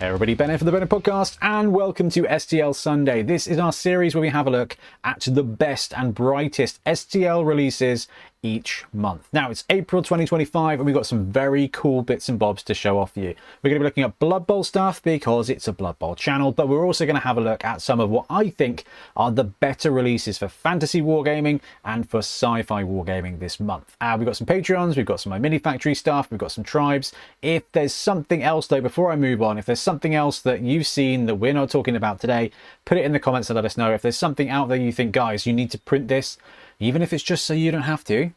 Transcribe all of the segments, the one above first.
Hey everybody, Ben here for the Bonehead podcast, and welcome to STL Sunday. This is our series where we have a look at the best and brightest STL releases each month. Now, it's April 2025, and we've got some very cool bits and bobs to show off for you. We're going to be looking at Blood Bowl stuff because it's a Blood Bowl channel, but we're also going to have a look at some of what I think are the better releases for fantasy wargaming and for sci-fi wargaming this month. We've got some Patreons, we've got some My Mini Factory stuff, we've got some tribes. If there's something else though, before I move on, if there's something else that you've seen that we're not talking about today, put it in the comments and let us know. If there's something out there you think, guys, you need to print this, even if it's just so you don't have to,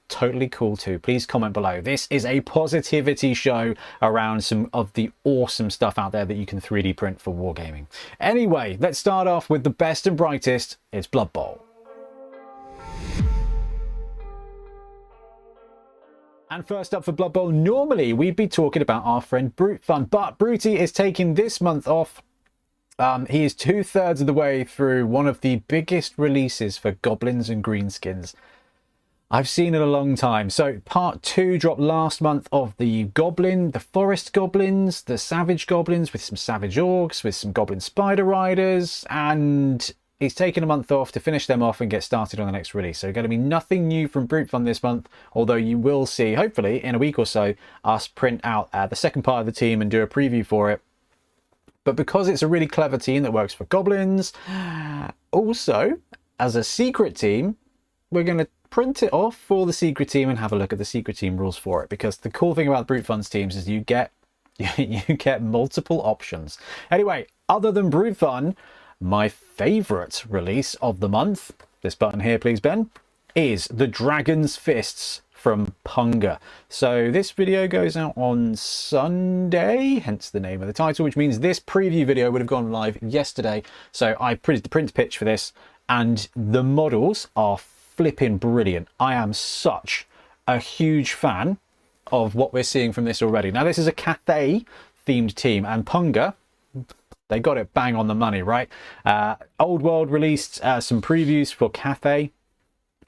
totally cool too. Please comment below. This is a positivity show around some of the awesome stuff out there that you can 3D print for wargaming. Anyway, let's start off with the best and brightest. It's Blood Bowl. And first up for Blood Bowl, normally we'd be talking about our friend Brutefun, but Bruty is taking this month off. He is 2/3 of the way through one of the biggest releases for goblins and greenskins I've seen in a long time. So part 2 dropped last month of the forest goblins, the savage goblins with some savage orcs, with some goblin spider riders, and he's taken a month off to finish them off and get started on the next release. So going to be nothing new from Brutefun this month, although you will see, hopefully, in a week or so, us print out the second part of the team and do a preview for it. But because it's a really clever team that works for goblins, also, as a secret team, we're going to print it off for the secret team and have a look at the secret team rules for it. Because the cool thing about Brutefun's teams is you get multiple options. Anyway, other than Brutefun, my favourite release of the month, this button here please Ben, is the Dragon's Fists from Punga. So this video goes out on Sunday, hence the name of the title, which means this preview video would have gone live yesterday. So I printed the print pitch for this, and the models are flipping brilliant. I am such a huge fan of what we're seeing from this already. Now this is a Cathay themed team, and Punga, they got it bang on the money, right? Old World released some previews for Cathay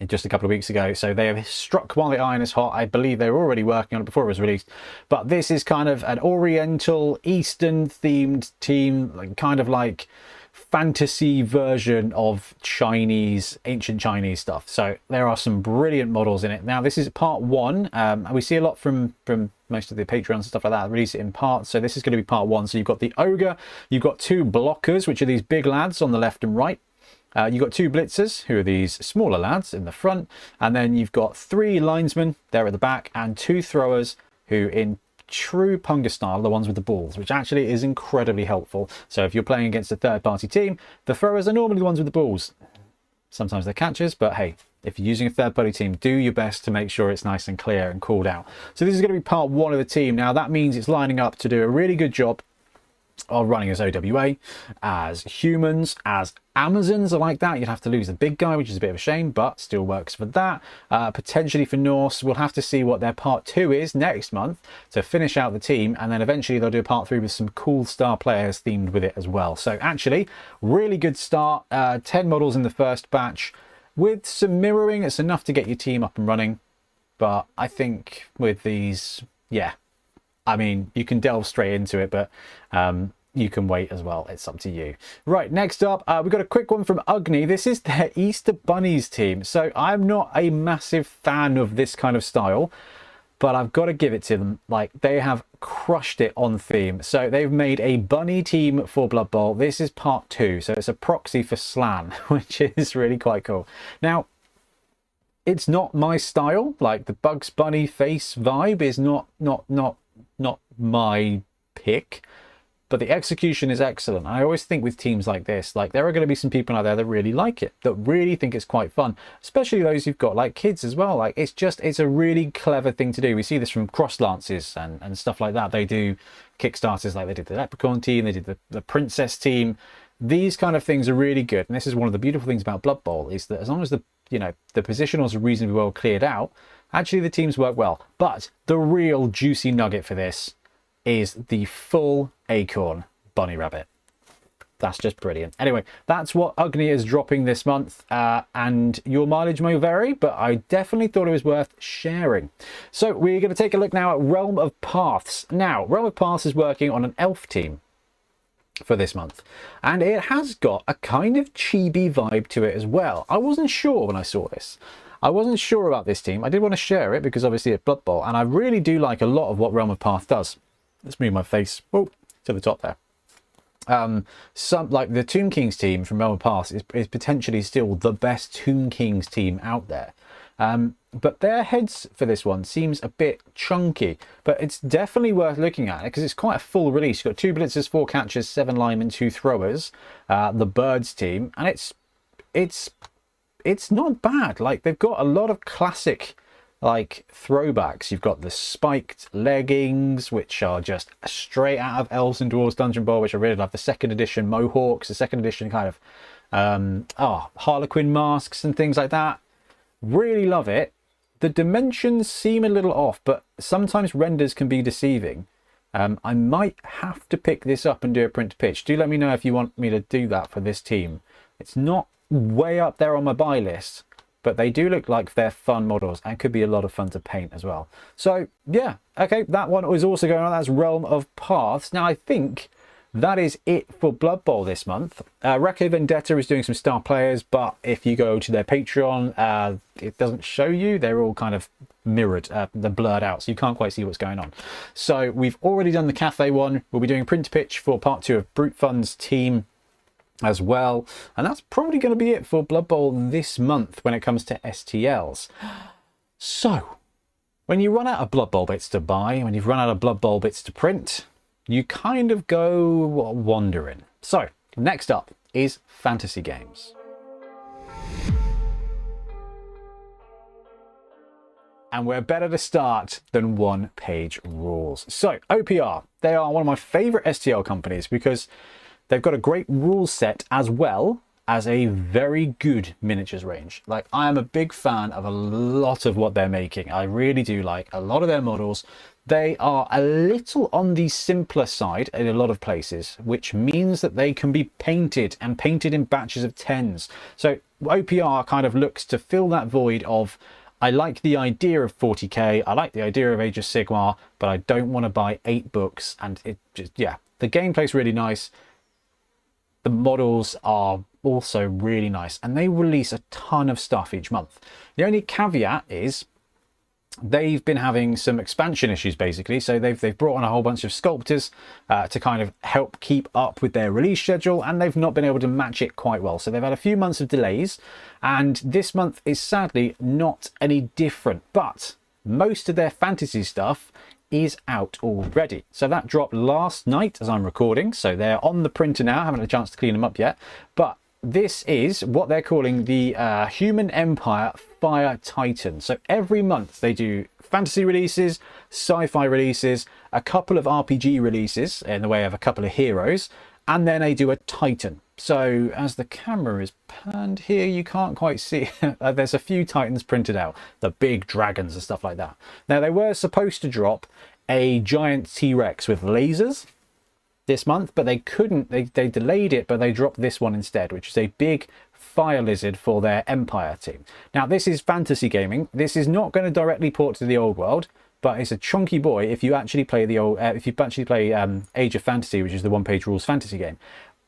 just a couple of weeks ago, so they have struck while the iron is hot. I believe they were already working on it before it was released, but this is kind of an Oriental, Eastern themed team, like kind of like fantasy version of Chinese, ancient Chinese stuff. So there are some brilliant models in it. Now this is part 1. We see a lot from most of the Patreons and stuff like that release it in parts, so this is going to be part 1. So you've got the ogre, you've got 2 blockers, which are these big lads on the left and right. You've got 2 blitzers, who are these smaller lads in the front, and then you've got 3 linesmen there at the back, and 2 throwers, who in true Punga style, the ones with the balls, which actually is incredibly helpful. So if you're playing against a third-party team, the throwers are normally the ones with the balls. Sometimes they're catchers, but hey, if you're using a third-party team, do your best to make sure it's nice and clear and called out. So this is going to be part 1 of the team. Now that means it's lining up to do a really good job of running as OWA, as humans, as Amazons are like that. You'd have to lose the big guy, which is a bit of a shame, but still works for that. Potentially for Norse, we'll have to see what their part 2 is next month to finish out the team, and then eventually they'll do a part 3 with some cool star players themed with it as well. So actually, really good start. 10 models in the first batch. With some mirroring, it's enough to get your team up and running, but I think with these, yeah, I mean, you can delve straight into it, but you can wait as well. It's up to you. Right, next up, we've got a quick one from UGNI. This is their Easter Bunnies team. So I'm not a massive fan of this kind of style, but I've got to give it to them. Like, they have crushed it on theme. So they've made a bunny team for Blood Bowl. This is part 2, so it's a proxy for Slan, which is really quite cool. Now, it's not my style. Like, the Bugs Bunny face vibe is not my pick, but the execution is excellent. I always think with teams like this, like, there are going to be some people out there that really like it, that really think it's quite fun, especially those who've got like kids as well. Like, it's a really clever thing to do. We see this from Cross Lances and stuff like that. They do Kickstarters, like they did the Leprechaun team, they did the Princess team. These kind of things are really good, and this is one of the beautiful things about Blood Bowl, is that as long as the positionals are reasonably well cleared out, actually the teams work well. But the real juicy nugget for this is the full acorn bunny rabbit. That's just brilliant. Anyway, that's what UGNI is dropping this month, and your mileage may vary, but I definitely thought it was worth sharing. So we're going to take a look now at Realm of Paths. Now, Realm of Paths is working on an elf team. for this month, and it has got a kind of chibi vibe to it as well. I wasn't sure when I saw this. I wasn't sure about this team. I did want to share it because obviously it's Blood Bowl, and I really do like a lot of what Realm of Path does. Let's move my face to the top there. Some like the Tomb Kings team from Realm of Path is potentially still the best Tomb Kings team out there. But their heads for this one seems a bit chunky, but it's definitely worth looking at it because it's quite a full release. You've got 2 blitzers, 4 catchers, 7 linemen, 2 throwers, the birds team, and it's not bad. Like, they've got a lot of classic like throwbacks. You've got the spiked leggings, which are just straight out of Elves and Dwarves Dungeon Bowl, which I really love. The 2nd edition mohawks, the 2nd edition kind of Harlequin masks and things like that. Really love it. The dimensions seem a little off, but sometimes renders can be deceiving. I might have to pick this up and do a print to pitch. Do let me know if you want me to do that for this team. It's not way up there on my buy list, but they do look like they're fun models and could be a lot of fun to paint as well. So yeah, okay, that one was also going on. That's Realm of Paths. Now I think that is it for Blood Bowl this month. Recco Vendetta is doing some star players, but if you go to their Patreon, it doesn't show you. They're all kind of mirrored, they're blurred out, so you can't quite see what's going on. So we've already done the Cathay one. We'll be doing print to pitch for part 2 of Brutefun's team as well. And that's probably going to be it for Blood Bowl this month when it comes to STLs. So, when you run out of Blood Bowl bits to buy, when you've run out of Blood Bowl bits to print, you kind of go wandering. So, next up is fantasy games. And we're better to start than one-page rules. So, OPR, they are one of my favorite STL companies because they've got a great rule set as well as a very good miniatures range. Like, I am a big fan of a lot of what they're making. I really do like a lot of their models. They are a little on the simpler side in a lot of places, which means that they can be painted and painted in batches of 10s. So OPR kind of looks to fill that void of, I like the idea of 40k, I like the idea of Age of Sigmar, but I don't want to buy 8 books. And it just, yeah, the gameplay's really nice. The models are also really nice, and they release a ton of stuff each month. The only caveat is they've been having some expansion issues, basically. So they've brought on a whole bunch of sculptors to kind of help keep up with their release schedule, and they've not been able to match it quite well. So they've had a few months of delays, and this month is sadly not any different. But most of their fantasy stuff is out already. So that dropped last night as I'm recording. So they're on the printer now. I haven't had a chance to clean them up yet. But this is what they're calling the Human Empire Fire Titan. So every month they do fantasy releases, sci-fi releases, a couple of RPG releases in the way of a couple of heroes, and then they do a Titan. So as the camera is panned here, you can't quite see. There's a few Titans printed out, the big dragons and stuff like that. Now they were supposed to drop a giant T-Rex with lasers this month, but they couldn't. They delayed it, but they dropped this one instead, which is a big fire lizard for their Empire team. Now this is fantasy gaming. This is not going to directly port to the old world, but it's a chunky boy if you actually play the old Age of Fantasy, which is the one-page rules fantasy game.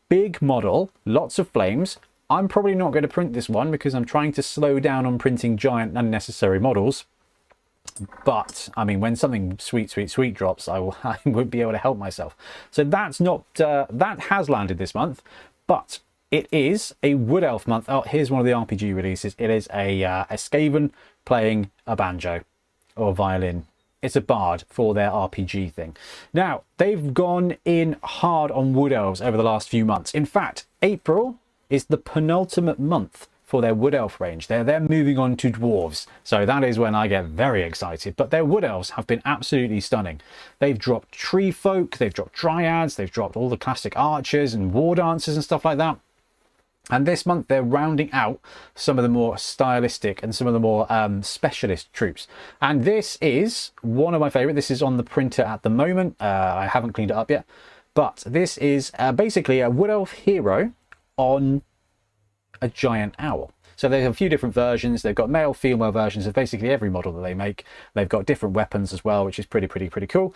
Big model, lots of flames. I'm probably not going to print this one because I'm trying to slow down on printing giant unnecessary models. But I mean, when something sweet drops, I won't be able to help myself. So that's not that has landed this month, but it is a Wood Elf month. Oh, here's one of the RPG releases. It is a Skaven playing a banjo or violin. It's a bard for their RPG thing. Now, they've gone in hard on Wood Elves over the last few months. In fact, April is the penultimate month for their Wood Elf range. They're moving on to Dwarves. So that is when I get very excited. But their Wood Elves have been absolutely stunning. They've dropped Tree Folk, they've dropped Dryads, they've dropped all the classic archers and war dancers and stuff like that. And this month they're rounding out some of the more stylistic and some of the more specialist troops. And this is one of my favorite. This is on the printer at the moment. I haven't cleaned it up yet. But this is basically a Wood Elf hero on a giant owl. So they have a few different versions. They've got male, female versions of basically every model that they make. They've got different weapons as well, which is pretty cool.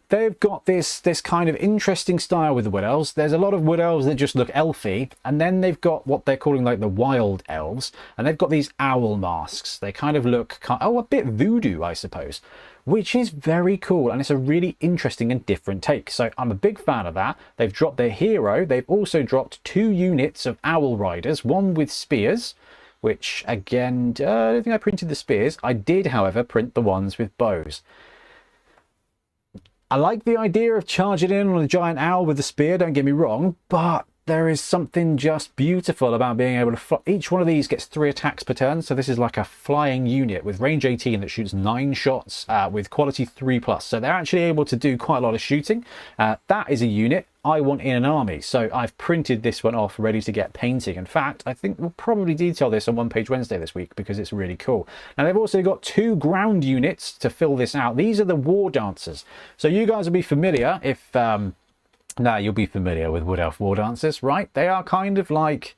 They've got this kind of interesting style with the Wood Elves. There's a lot of Wood Elves that just look elfy, and then they've got what they're calling like the Wild Elves, and they've got these owl masks. They kind of look, a bit voodoo, I suppose, which is very cool, and it's a really interesting and different take. So I'm a big fan of that. They've dropped their hero. They've also dropped 2 units of owl riders, one with spears, which again, I don't think I printed the spears. I did, however, print the ones with bows. I like the idea of charging in on a giant owl with a spear, don't get me wrong, but there is something just beautiful about being able to fly. Each one of these gets 3 attacks per turn, so this is like a flying unit with range 18 that shoots 9 shots with quality 3+. So they're actually able to do quite a lot of shooting. That is a unit I want in an army, so I've printed this one off ready to get painting. In fact, I think we'll probably detail this on One Page Wednesday this week because it's really cool. Now they've also got 2 ground units to fill this out. These are the War Dancers. So you guys will be familiar if now you'll be familiar with Wood Elf War Dancers, right? They are kind of like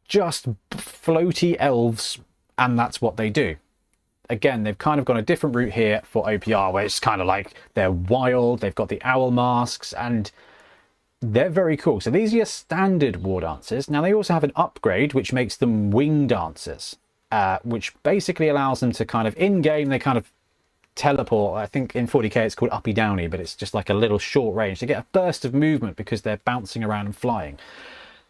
just floaty elves, and that's what they do. Again, they've kind of gone a different route here for OPR, where it's kind of like they're wild, they've got the owl masks, and they're very cool. So these are your standard War Dancers. Now they also have an upgrade which makes them Wing Dancers, which basically allows them to kind of in-game, they kind of teleport. I think in 40k it's called uppy downy, but it's just like a little short range. They get a burst of movement because they're bouncing around and flying,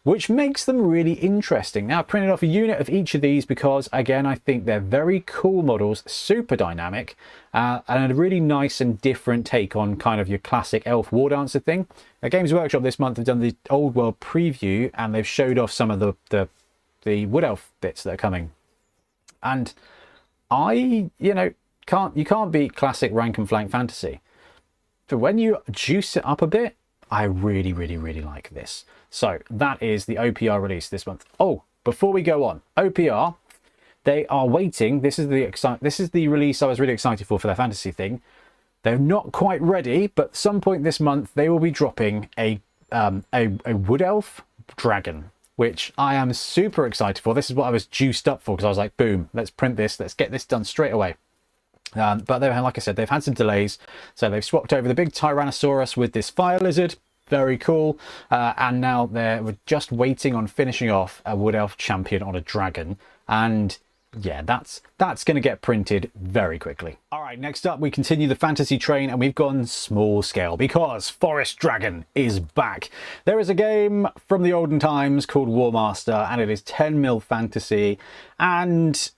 which makes them really interesting. Now I printed off a unit of each of these because, again, I think they're very cool models, super dynamic, and a really nice and different take on kind of your classic elf war dancer thing. Now, Games Workshop this month have done the Old World preview, and they've showed off some of the Wood Elf bits that are coming. And you can't beat classic rank and flank fantasy. But when you juice it up a bit, I really like this. So that is the OPR release this month. Oh, before we go on, OPR, they are waiting. This is the release I was really excited for their fantasy thing. They're not quite ready, but at some point this month they will be dropping a Wood Elf dragon, which I am super excited for. This is what I was juiced up for because I was like, boom, let's print this, let's get this done straight away. But like I said, they've had some delays, so they've swapped over the big Tyrannosaurus with this fire lizard. Very cool. And now we're just waiting on finishing off a Wood Elf champion on a dragon, and yeah, that's going to get printed very quickly. All right, next up we continue the fantasy train, and we've gone small scale because Forest Dragon is back. There is a game from the olden times called Warmaster, and it is 10mm fantasy, and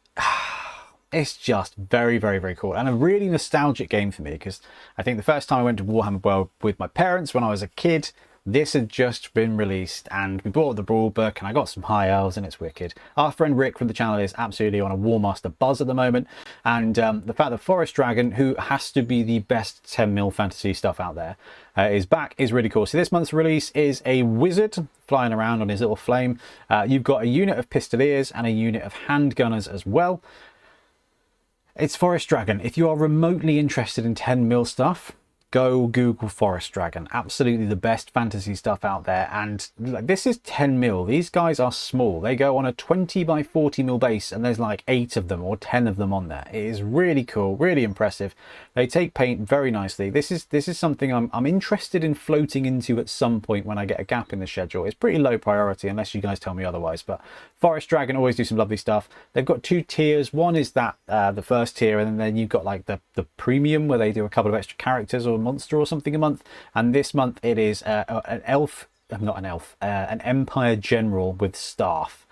it's just very cool and a really nostalgic game for me, because I think the first time I went to Warhammer World with my parents when I was a kid, this had just been released, and we bought the rule book and I got some high elves, and it's wicked. Our friend Rick from the channel is absolutely on a Warmaster buzz at the moment, and the fact that Forest Dragon, who has to be the best 10mm fantasy stuff out there, is back is really cool. So this month's release is a wizard flying around on his little flame. You've got a unit of pistoliers and a unit of handgunners as well. It's Forest Dragon. If you are remotely interested in 10mm stuff, go Google Forest Dragon. Absolutely the best fantasy stuff out there. And this is 10mm. These guys are small. They go on a 20 by 40mm base, and there's like 8 of them or 10 of them on there. It is really cool, really impressive. They take paint very nicely. This is something I'm interested in floating into at some point when I get a gap in the schedule. It's pretty low priority unless you guys tell me otherwise, but Forest Dragon always do some lovely stuff. They've got 2 tiers. One is that the first tier, and then you've got like the premium where they do a couple of extra characters or a monster or something a month. And this month it is an Empire General with staff.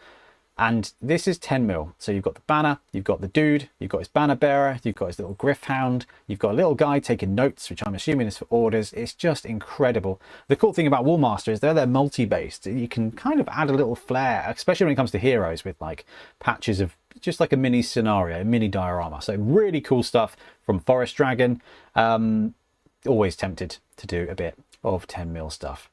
And this is 10mm. So you've got the banner, you've got the dude, you've got his banner bearer, you've got his little Griffhound, you've got a little guy taking notes, which I'm assuming is for orders. It's just incredible. The cool thing about Warmaster is they're multi-based. You can kind of add a little flair, especially when it comes to heroes, with like patches of just like a mini scenario, a mini diorama. So really cool stuff from Forest Dragon. Always tempted to do a bit of 10mm stuff.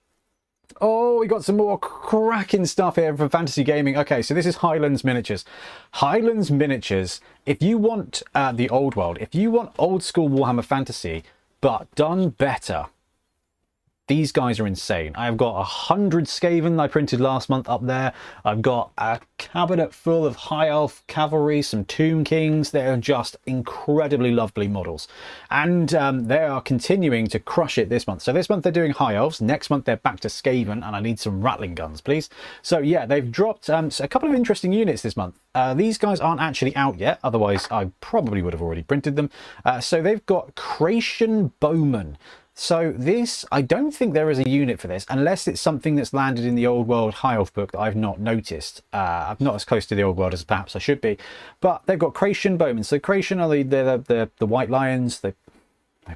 Oh, we got some more cracking stuff here for fantasy gaming. Okay, so this is Highland's Miniatures. Highland's Miniatures, if you want the old world, if you want old school Warhammer fantasy, but done better, These guys are insane. I've got 100 Skaven I printed last month up there. I've got a cabinet full of High Elf Cavalry, some Tomb Kings. They're just incredibly lovely models. And they are continuing to crush it this month. So this month they're doing High Elves. Next month they're back to Skaven, and I need some Rattling Guns, please. So yeah, they've dropped a couple of interesting units this month. These guys aren't actually out yet. Otherwise, I probably would have already printed them. So they've got Creation Bowman. So this, I don't think there is a unit for this, unless it's something that's landed in the Old World High Elf book that I've not noticed. I'm not as close to the Old World as perhaps I should be. But they've got Creation Bowmen. So Creation are the white lions, the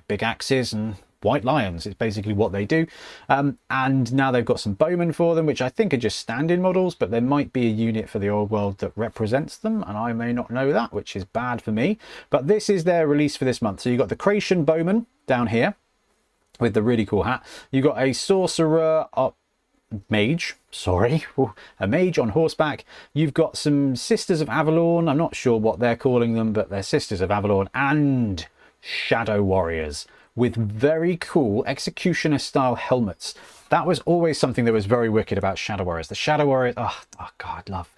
big axes and white lions. It's basically what they do. And now they've got some bowmen for them, which I think are just stand-in models, but there might be a unit for the Old World that represents them, and I may not know that, which is bad for me. But this is their release for this month. So you've got the Creation Bowman down here with the really cool hat. You've got a sorcerer mage, sorry, a mage on horseback. You've got some Sisters of Avalon. I'm not sure what they're calling them, but they're Sisters of Avalon, and Shadow Warriors with very cool executioner style helmets. That was always something that was very wicked about Shadow Warriors. The Shadow Warriors, oh God, love.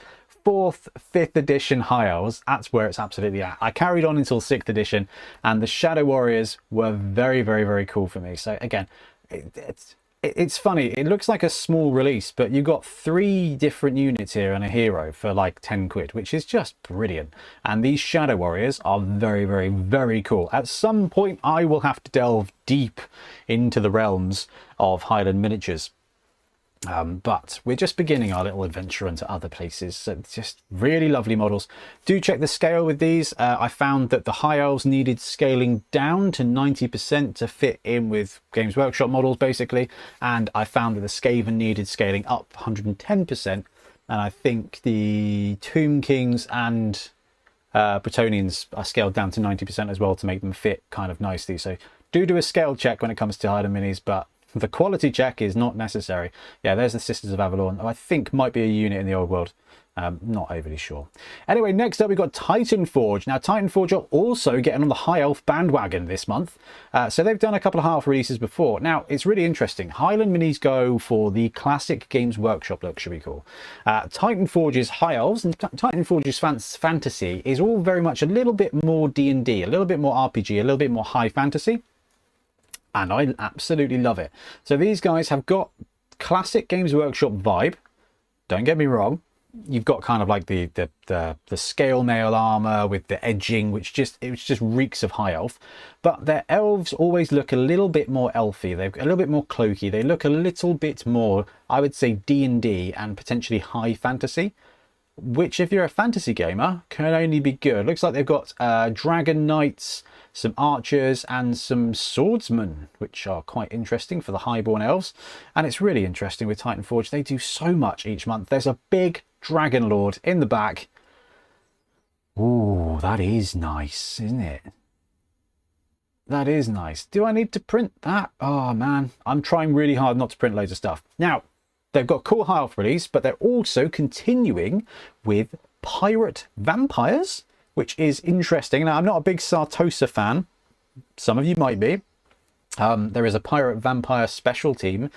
4th, 5th edition High Elves, that's where it's absolutely at. I carried on until 6th edition, and the Shadow Warriors were very, very, very cool for me. So again, it's funny. It looks like a small release, but you've got 3 different units here and a hero for like 10 quid, which is just brilliant. And these Shadow Warriors are very, very, very cool. At some point, I will have to delve deep into the realms of Highland miniatures. But we're just beginning our little adventure into other places. So it's just really lovely models. Do check the scale with these. I found that the High Elves needed scaling down to 90% to fit in with Games Workshop models, basically. And I found that the Skaven needed scaling up 110%. And I think the Tomb Kings and Bretonnians are scaled down to 90% as well to make them fit kind of nicely. So do a scale check when it comes to Highland minis, but the quality check is not necessary. Yeah, there's the Sisters of Avalon, who I think might be a unit in the Old World. Not overly sure. Anyway, next up we've got Titan Forge. Now, Titan Forge are also getting on the High Elf bandwagon this month. So they've done a couple of half releases before. Now, it's really interesting. Highland minis go for the classic Games Workshop look, should we call. Titan Forge's High Elves and Titan Forge's fantasy is all very much a little bit more D&D, a little bit more RPG, a little bit more high fantasy. And I absolutely love it. So these guys have got classic Games Workshop vibe. Don't get me wrong. You've got kind of like the scale mail armor with the edging, which just reeks of High Elf. But their elves always look a little bit more elfy. They're a little bit more cloaky. They look a little bit more, I would say, D&D and potentially high fantasy, which if you're a fantasy gamer can only be good. Looks like they've got dragon knights, some archers and some swordsmen, which are quite interesting for the highborn elves. And it's really interesting with Titan Forge. They do so much each month. There's a big dragon lord in the back. Ooh, that is nice, isn't it? That is nice. Do I need to print that? Oh man, I'm trying really hard not to print loads of stuff. Now, they've got cool High Elf release, but they're also continuing with pirate vampires, which is interesting. Now, I'm not a big Sartosa fan. Some of you might be. There is a pirate vampire special team,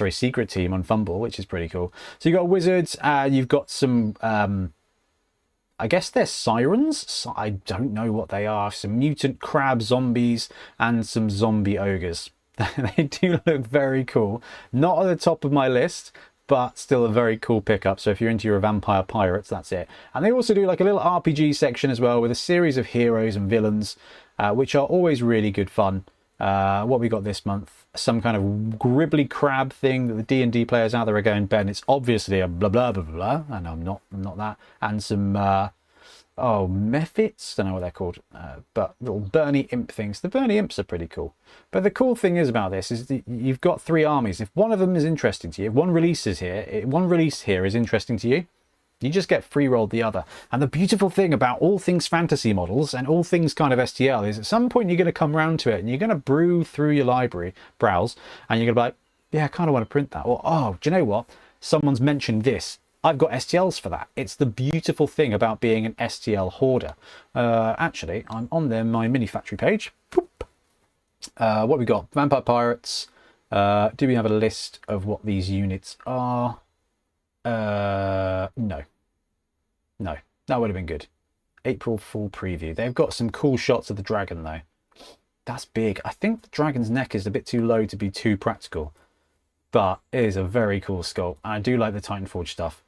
secret team on Fumble, which is pretty cool. So you've got wizards, you've got some, I guess they're sirens. I don't know what they are. Some mutant crab zombies and some zombie ogres. They do look very cool. Not at the top of my list, but still a very cool pickup. So if you're into your vampire pirates, that's it. And they also do like a little RPG section as well with a series of heroes and villains, which are always really good fun. What we got this month? Some kind of gribbly crab thing that the D&D players out there are going, Ben, it's obviously a blah blah blah blah, and I'm not that. And some mephits, don't know what they're called, but little Bernie imp things. The Bernie imps are pretty cool. But the cool thing is about this is that you've got 3 armies. If one of them is interesting to you, if one release here is interesting to you, you just get free rolled the other. And the beautiful thing about all things fantasy models and all things kind of STL is at some point you're going to come around to it and you're going to brew through your library, browse, and you're going to be like, yeah, I kind of want to print that. Or, oh, do you know what? Someone's mentioned this. I've got STLs for that. It's the beautiful thing about being an STL hoarder. Actually, I'm on my mini factory page. What we got? Vampire pirates. Do we have a list of what these units are? No. No, that would have been good. April full preview. They've got some cool shots of the dragon, though. That's big. I think the dragon's neck is a bit too low to be too practical. But it is a very cool sculpt. I do like the Titanforge stuff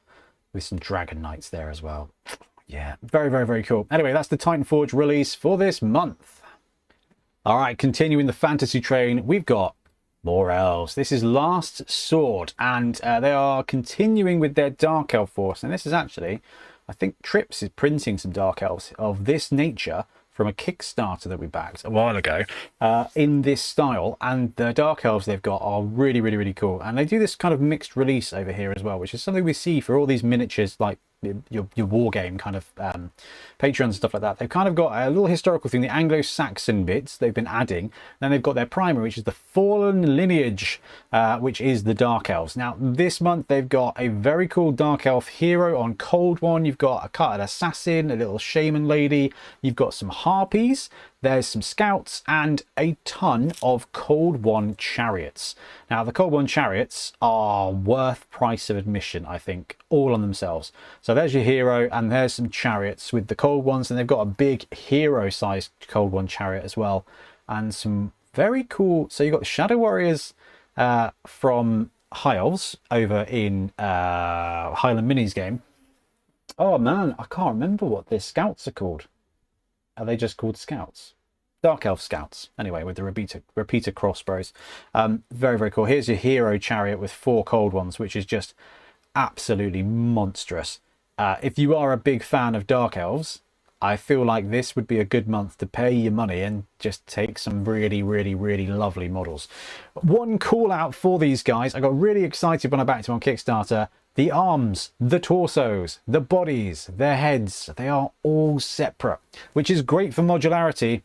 with some dragon knights there as well. Yeah, very, very, very cool. Anyway, that's the Titanforge release for this month. All right, continuing the fantasy train, we've got more elves. This is Last Sword, and they are continuing with their Dark Elf force. And this is actually, I think Trips is printing some Dark Elves of this nature from a Kickstarter that we backed a while ago in this style. And the Dark Elves they've got are really, really, really cool. And they do this kind of mixed release over here as well, which is something we see for all these miniatures, like your war game kind of Patreons and stuff like that. They've kind of got a little historical thing, the Anglo-Saxon bits they've been adding. Then they've got their primer, which is the Fallen Lineage, which is the Dark Elves. Now this month they've got a very cool Dark Elf hero on Cold One. You've got a cutted assassin, a little shaman lady, you've got some harpies, there's some scouts, and a ton of Cold One chariots. Now the Cold One chariots are worth price of admission, I think, all on themselves. So there's your hero, and there's some chariots with the Cold Ones, and they've got a big hero-sized Cold One chariot as well, and some very cool. So you've got the Shadow Warriors from High Elves over in Highland Minis game. Oh man, I can't remember what their scouts are called. Are they just called scouts? Dark Elf scouts. Anyway, with the repeater crossbows. Very, very cool. Here's your hero chariot with 4 Cold Ones, which is just absolutely monstrous. If you are a big fan of Dark Elves, I feel like this would be a good month to pay your money and just take some really, really, really lovely models. One call out for these guys. I got really excited when I backed them on Kickstarter. The arms, the torsos, the bodies, their heads, they are all separate, which is great for modularity.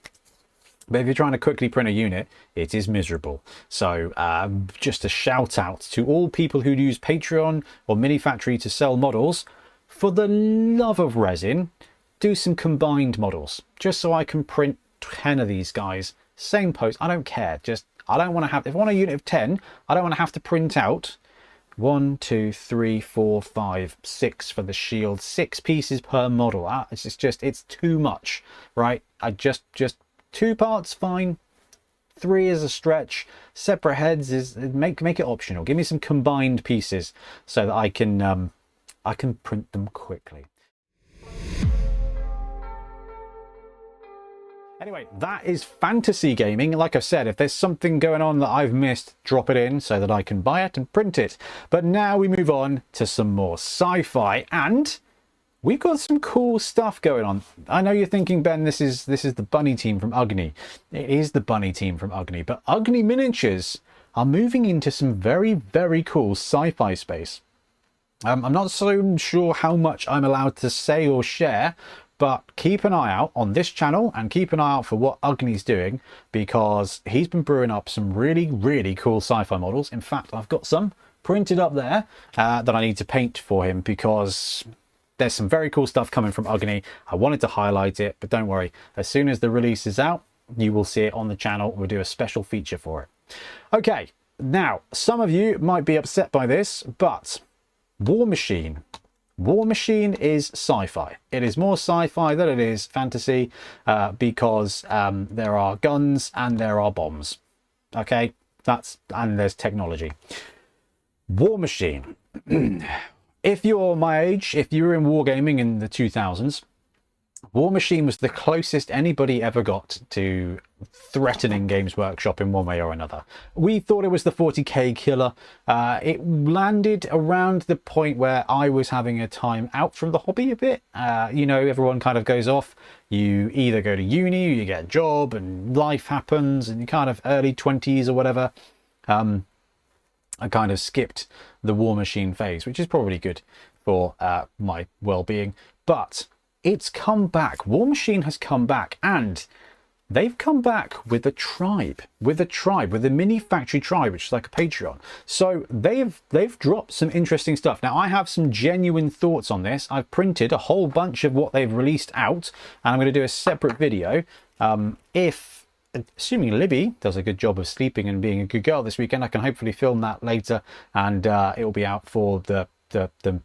But if you're trying to quickly print a unit, it is miserable. So just a shout out to all people who use Patreon or Mini Factory to sell models. For the love of resin, do some combined models, just so I can print 10 of these guys. Same post, I don't care. Just, I don't want to have, if I want a unit of 10, I don't want to have to print out 1, 2, 3, 4, 5, 6 for the shield, 6 pieces per model. It's just, it's too much, right? I just 2 parts, fine. 3 is a stretch. Separate heads is make it optional. Give me some combined pieces so that I can print them quickly. Anyway, that is fantasy gaming. Like I've said, if there's something going on that I've missed, drop it in so that I can buy it and print it. But now we move on to some more sci-fi, and we've got some cool stuff going on. I know you're thinking, Ben, this is the bunny team from UGNI. It is the bunny team from UGNI, but UGNI Miniatures are moving into some very, very cool sci-fi space. I'm not so sure how much I'm allowed to say or share, but keep an eye out on this channel and keep an eye out for what UGNI's doing, because he's been brewing up some really, really cool sci-fi models. In fact, I've got some printed up there that I need to paint for him, because there's some very cool stuff coming from UGNI. I wanted to highlight it, but don't worry. As soon as the release is out, you will see it on the channel. We'll do a special feature for it. Okay, now, some of you might be upset by this, but War Machine. War Machine is sci-fi. It is more sci-fi than it is fantasy, because there are guns and there are bombs. Okay, and there's technology. War Machine. If you're my age, if you were in Wargaming in the 2000s, War Machine was the closest anybody ever got to threatening Games Workshop in one way or another. We thought it was the 40k killer. It landed around the point where I was having a time out from the hobby a bit. You know, everyone kind of goes off. You either go to uni, or you get a job, and life happens, and you kind of early 20s or whatever. I kind of skipped the War Machine phase, which is probably good for my well-being. But it's come back. War Machine has come back, and they've come back with a tribe, with a Mini Factory tribe, which is like a Patreon. So they've dropped some interesting stuff. Now, I have some genuine thoughts on this. I've printed a whole bunch of what they've released out, and I'm going to do a separate video. If assuming Libby does a good job of sleeping and being a good girl this weekend, I can hopefully film that later, and it will be out for the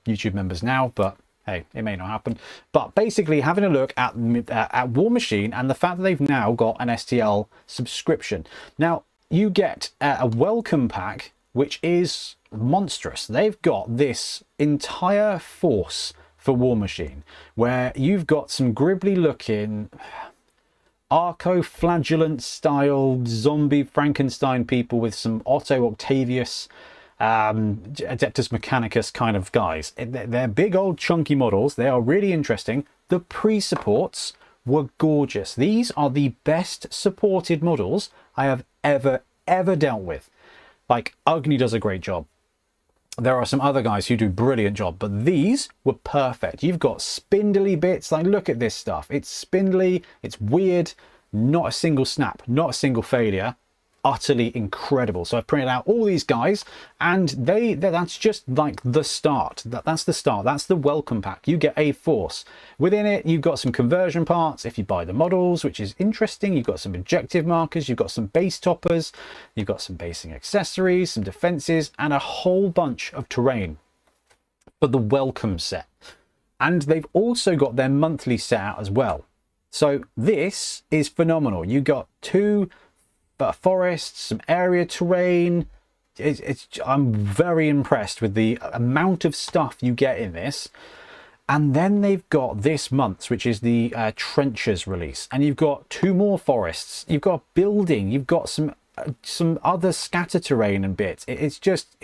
YouTube members now, but hey, it may not happen. But basically, having a look at War Machine and the fact that they've now got an STL subscription. Now, you get a welcome pack, which is monstrous. They've got this entire force for War Machine, where you've got some gribbly looking Arco-flagellant style zombie Frankenstein people with some Otto Octavius Adeptus Mechanicus kind of guys. They're big old chunky models. They are really interesting. The pre-supports were gorgeous. These are the best supported models I have ever dealt with. Like, UGNI does a great job. There are some other guys who do a brilliant job, but these were perfect. You've got spindly bits. Like, look at this stuff. It's spindly, it's weird, not a single snap, not a single failure. Utterly incredible. So I've printed out all these guys, and that's just like the start. That's the start. That's the welcome pack. You get a force. Within it, you've got some conversion parts if you buy the models, which is interesting. You've got some objective markers, you've got some base toppers, you've got some basing accessories, some defenses, and a whole bunch of terrain for the welcome set. And they've also got their monthly set out as well. So this is phenomenal. You got 2 forests, some area terrain. I'm very impressed with the amount of stuff you get in this. And then they've got this month's, which is the trenches release, and you've got 2 more forests, you've got building, you've got some other scatter terrain and bits. It's just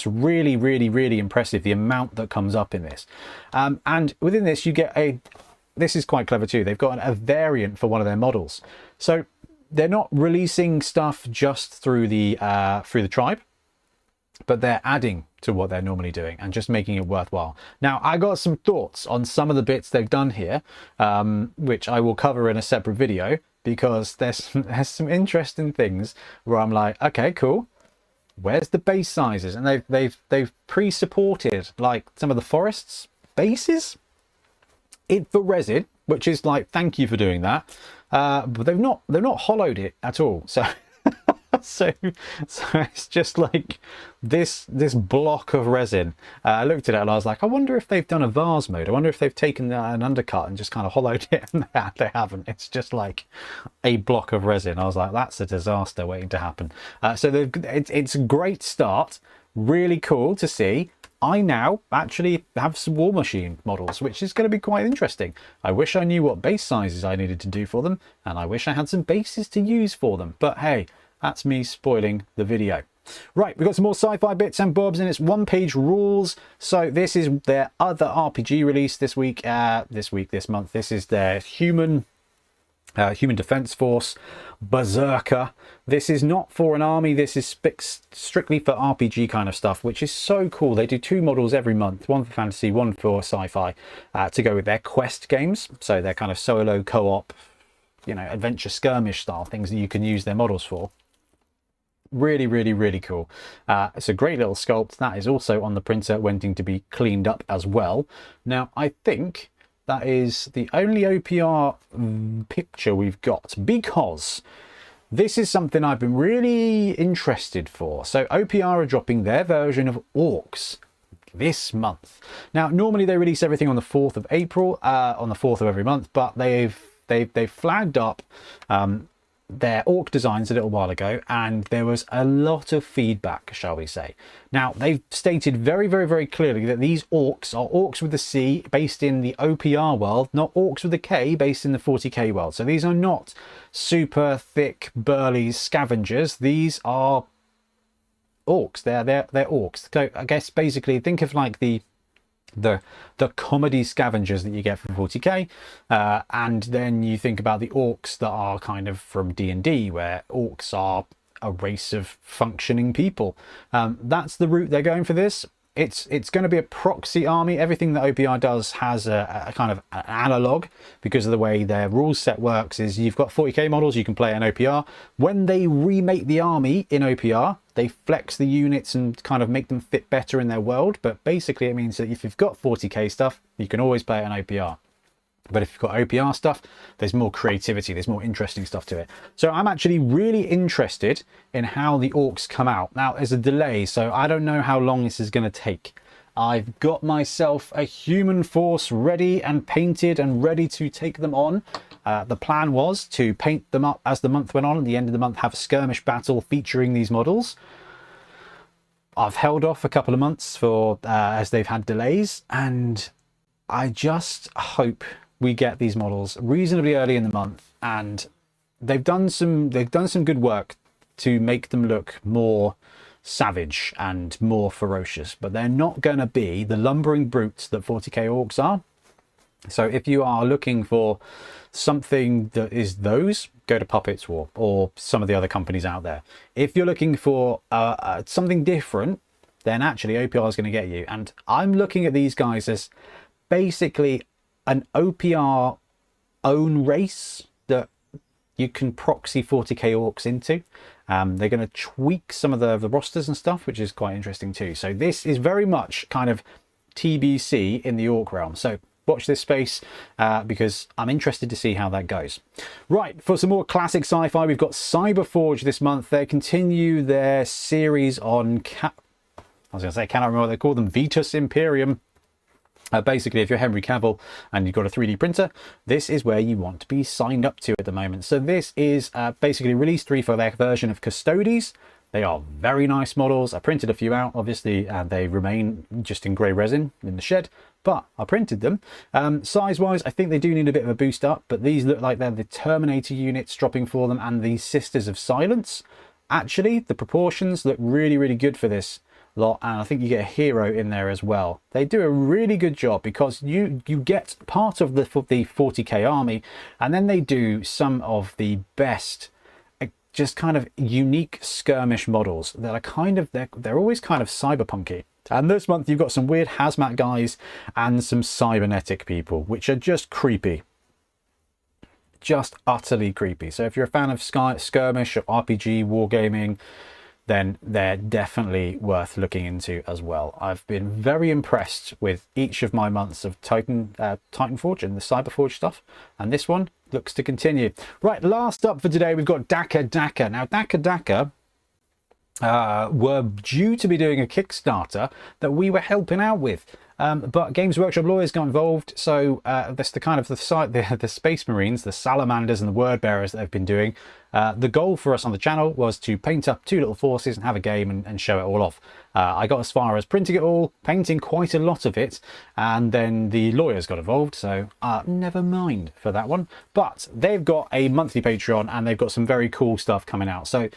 really impressive, the amount that comes up in this. And within this you get this is quite clever too, they've got a variant for one of their models. So they're not releasing stuff just through the tribe, but they're adding to what they're normally doing and just making it worthwhile. Now, I got some thoughts on some of the bits they've done here, which I will cover in a separate video, because there's some interesting things where I'm like, okay, cool. Where's the base sizes? And they've pre-supported like some of the forests bases for resin, which is like, thank you for doing that. But they've not hollowed it at all. So so it's just like this block of resin. I looked at it and I was like, I wonder if they've done a vase mode. I wonder if they've taken an undercut and just kind of hollowed it. And they haven't. It's just like a block of resin. I was like, that's a disaster waiting to happen. So it's a great start. Really cool to see. I now actually have some War Machine models, which is going to be quite interesting. I wish I knew what base sizes I needed to do for them, and I wish I had some bases to use for them. But hey, that's me spoiling the video. Right, we've got some more sci-fi bits and bobs, and it's one-page rules. So this is their other RPG release this month. This is their Human Defense Force Berserker. This is not for an army, this is strictly for RPG kind of stuff, which is so cool. They do 2 models every month, one for fantasy, one for sci-fi, to go with their quest games. So they're kind of solo co-op, adventure skirmish style things that you can use their models for. Really cool. It's a great little sculpt that is also on the printer, waiting to be cleaned up as well. Now, I think that is the only OPR picture we've got, because this is something I've been really interested for. So OPR are dropping their version of Orcs this month. Now, normally they release everything on the 4th of April, on the 4th of every month, but they've flagged up their orc designs a little while ago, and there was a lot of feedback, shall we say. Now, they've stated very clearly that these orcs are orcs with a C based in the OPR world, not orcs with a K based in the 40k world. So these are not super thick burly scavengers. These are orcs. They're orcs. So I guess basically think of like the comedy scavengers that you get from 40k, and then you think about the orcs that are kind of from D&D, where orcs are a race of functioning people. That's the route they're going for this. It's going to be a proxy army. Everything that OPR does has a kind of an analog, because of the way their rules set works. Is you've got 40k models you can play in OPR. When they remake the army in OPR, they flex the units and kind of make them fit better in their world. But basically it means that if you've got 40k stuff, you can always play it in OPR. But if you've got OPR stuff, there's more creativity, there's more interesting stuff to it. So I'm actually really interested in how the orcs come out. Now, there's a delay, so I don't know how long this is going to take. I've got myself a human force ready and painted and ready to take them on. The plan was to paint them up as the month went on. At the end of the month, have a skirmish battle featuring these models. I've held off a couple of months for as they've had delays, and I just hope we get these models reasonably early in the month, and they've done some good work to make them look more savage and more ferocious, but they're not going to be the lumbering brutes that 40k orcs are. So if you are looking for something that is those, go to Puppets War or some of the other companies out there. If you're looking for something different, then actually OPR is going to get you. And I'm looking at these guys as basically an OPR own race that you can proxy 40k orcs into. They're going to tweak some of the rosters and stuff, which is quite interesting too. So this is very much kind of TBC in the orc realm. So watch this space because I'm interested to see how that goes. Right, for some more classic sci-fi, we've got Cyberforge this month. They continue their series on I was going to say, I cannot remember what they call them, Vetus Imperium. Basically, if you're Henry Cavill and you've got a 3D printer, this is where you want to be signed up to at the moment. So this is basically release 3 for their version of Custodes. They are very nice models. I printed a few out, obviously, and they remain just in grey resin in the shed, but I printed them. Size-wise, I think they do need a bit of a boost up, but these look like they're the Terminator units dropping for them and the Sisters of Silence. Actually, the proportions look really, really good for this lot, and I think you get a hero in there as well. They do a really good job because you get part of the 40k army, and then they do some of the best just kind of unique skirmish models that are kind of they're always kind of cyberpunky. And this month you've got some weird hazmat guys and some cybernetic people, which are just creepy, just utterly creepy. So if you're a fan of skirmish or RPG wargaming, then they're definitely worth looking into as well. I've been very impressed with each of my months of Titanforge and the Cyberforge stuff, and this one looks to continue. Right, last up for today, we've got Dakka. Now, Dakka were due to be doing a Kickstarter that we were helping out with. But Games Workshop lawyers got involved, so that's the kind of the Space Marines, the Salamanders and the Word Bearers that they've been doing. The goal for us on the channel was to paint up 2 little forces and have a game and show it all off. I got as far as printing it all, painting quite a lot of it, and then the lawyers got involved, so never mind for that one. But they've got a monthly Patreon and they've got some very cool stuff coming out. So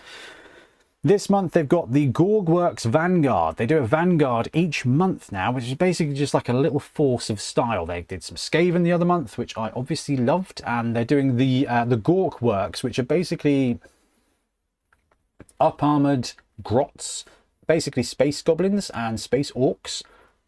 this month they've got the Gorgworks Vanguard. They do a Vanguard each month now, which is basically just like a little force of style. They did some Skaven the other month, which I obviously loved, and they're doing the Gorgworks, which are basically up-armoured grots, basically space goblins and space orcs.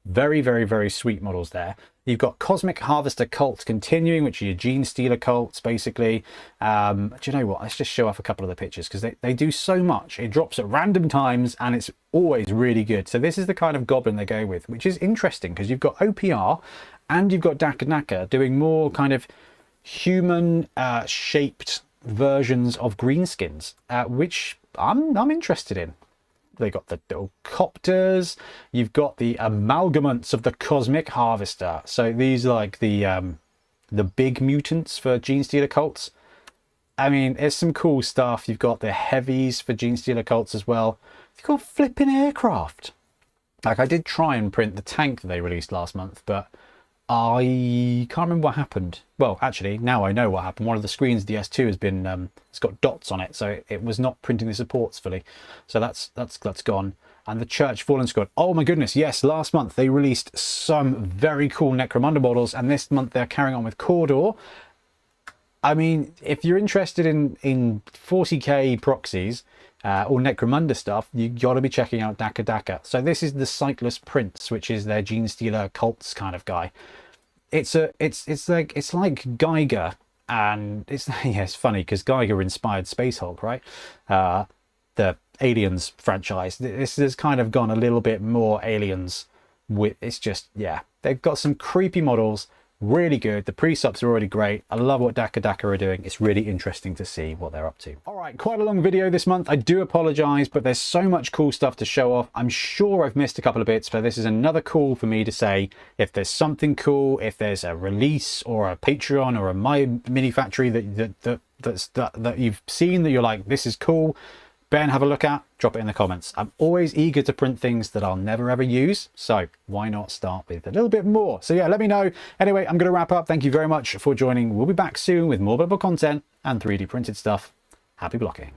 Very, very, very sweet models there. You've got Cosmic Harvester Cult continuing, which are your Gene Stealer cults, basically. Do you know what? Let's just show off a couple of the pictures because they do so much. It drops at random times and it's always really good. So this is the kind of goblin they go with, which is interesting because you've got OPR and you've got Dakka doing more kind of human shaped versions of greenskins, which I'm interested in. They got the little copters. You've got the amalgamants of the Cosmic Harvester. So these are like the big mutants for Gene Stealer cults. I mean, it's some cool stuff. You've got the heavies for Gene Stealer cults as well. You've got flipping aircraft. Like, I did try and print the tank that they released last month, but I can't remember what happened. Well, actually, now I know what happened. One of the screens of the S2 has been it's got dots on it, so it was not printing the supports fully. So that's gone. And the Church Fallen Squad. Oh my goodness, yes! Last month they released some very cool Necromunda models, and this month they're carrying on with Cawdor. I mean, if you're interested in 40k proxies or Necromunda stuff, you got to be checking out Dakka. So this is the Sightless Prince, which is their Gene Stealer cults kind of guy. It's like Geiger, and it's yeah, it's funny because Geiger inspired Space Hulk, right? The Aliens franchise. This has kind of gone a little bit more Aliens. It's just, yeah, they've got some creepy models, Really good. The pre-subs are already great. I love what Dakka are doing. It's really interesting to see what they're up to. All right, quite a long video this month. I do apologize, but there's so much cool stuff to show off. I'm sure I've missed a couple of bits, but this is another call for me to say, if there's something cool, if there's a release or a Patreon or a My Mini Factory that you've seen that you're like, this is cool, Ben, have a look at, drop it in the comments. I'm always eager to print things that I'll never ever use, so why not start with a little bit more? So yeah, let me know. Anyway, I'm going to wrap up. Thank you very much for joining. We'll be back soon with more Bible content and 3D printed stuff. Happy blocking.